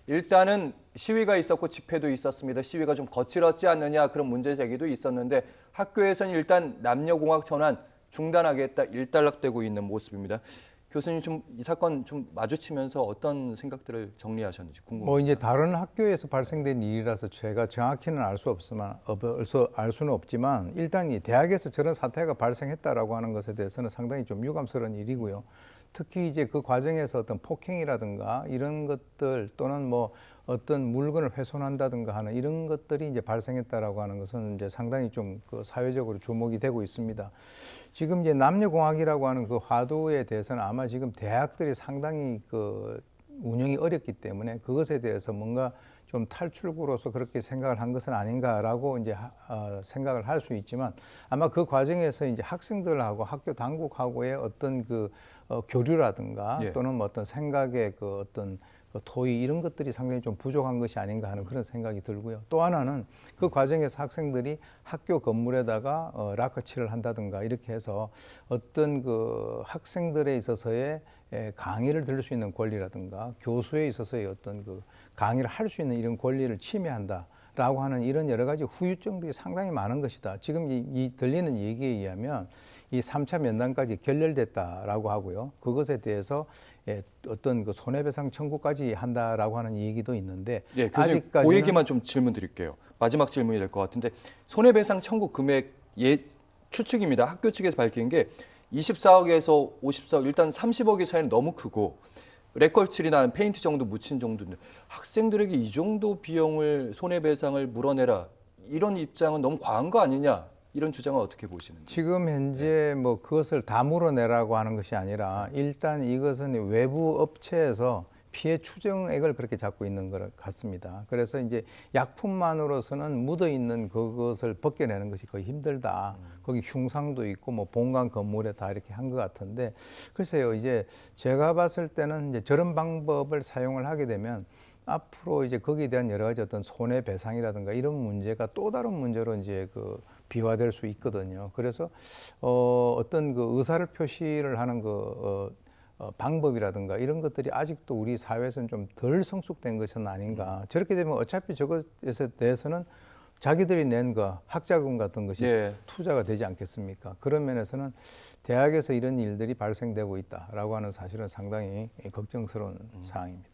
일단은 시위가 있었고 집회도 있었습니다. 시위가 좀 거칠었지 않느냐 그런 문제 제기도 있었는데 학교에서는 일단 남녀공학 전환 중단하겠다 일단락되고 있는 모습입니다. 교수님 좀 이 사건 좀 마주치면서 어떤 생각들을 정리하셨는지 궁금합니다. 뭐 이제 다른 학교에서 발생된 일이라서 제가 정확히는 알 수는 없지만 일단 이 대학에서 저런 사태가 발생했다라고 하는 것에 대해서는 상당히 좀 유감스러운 일이고요. 특히 이제 그 과정에서 어떤 폭행이라든가 이런 것들 또는 뭐 어떤 물건을 훼손한다든가 하는 이런 것들이 이제 발생했다라고 하는 것은 이제 상당히 좀 그 사회적으로 주목이 되고 있습니다. 지금 이제 남녀공학이라고 하는 그 화두에 대해서는 아마 지금 대학들이 상당히 그 운영이 어렵기 때문에 그것에 대해서 뭔가 좀 탈출구로서 그렇게 생각을 한 것은 아닌가라고 이제 생각을 할 수 있지만 아마 그 과정에서 이제 학생들하고 학교 당국하고의 어떤 그 교류라든가 예. 또는 뭐 어떤 생각의 그 어떤 그 토의 이런 것들이 상당히 좀 부족한 것이 아닌가 하는 그런 생각이 들고요. 또 하나는 그 과정에서 학생들이 학교 건물에다가 라커칠을 한다든가 이렇게 해서 어떤 그 학생들에 있어서의 강의를 들을 수 있는 권리라든가 교수에 있어서의 어떤 그 강의를 할 수 있는 이런 권리를 침해한다라고 하는 이런 여러 가지 후유증들이 상당히 많은 것이다. 지금 이 들리는 얘기에 의하면 이 3차 면담까지 결렬됐다라고 하고요. 그것에 대해서 어떤 그 손해배상 청구까지 한다라고 하는 얘기도 있는데 예, 교수님 아직까지는 그 얘기만 좀 질문 드릴게요. 마지막 질문이 될 것 같은데 손해배상 청구 금액 추측입니다. 학교 측에서 밝힌 게 24억에서 54억, 일단 30억의 차이는 너무 크고 레컬칠이나 페인트 정도 묻힌 정도인데 학생들에게 이 정도 비용을 손해배상을 물어내라 이런 입장은 너무 과한 거 아니냐 이런 주장은 어떻게 보시는지. 지금 현재 뭐 그것을 다 물어내라고 하는 것이 아니라 일단 이것은 외부 업체에서 피해 추정액을 그렇게 잡고 있는 것 같습니다. 그래서 이제 약품만으로서는 묻어 있는 그것을 벗겨내는 것이 거의 힘들다. 거기 흉상도 있고 뭐 본관 건물에 다 이렇게 한 것 같은데 글쎄요. 이제 제가 봤을 때는 이제 저런 방법을 사용을 하게 되면 앞으로 이제 거기에 대한 여러 가지 어떤 손해배상이라든가 이런 문제가 또 다른 문제로 이제 그 비화될 수 있거든요. 그래서 어떤 그 의사를 표시를 하는 그 방법이라든가 이런 것들이 아직도 우리 사회에서는 좀 덜 성숙된 것은 아닌가. 저렇게 되면 어차피 저것에 대해서는 자기들이 낸 거 학자금 같은 것이 예. 투자가 되지 않겠습니까? 그런 면에서는 대학에서 이런 일들이 발생되고 있다라고 하는 사실은 상당히 걱정스러운 사항입니다.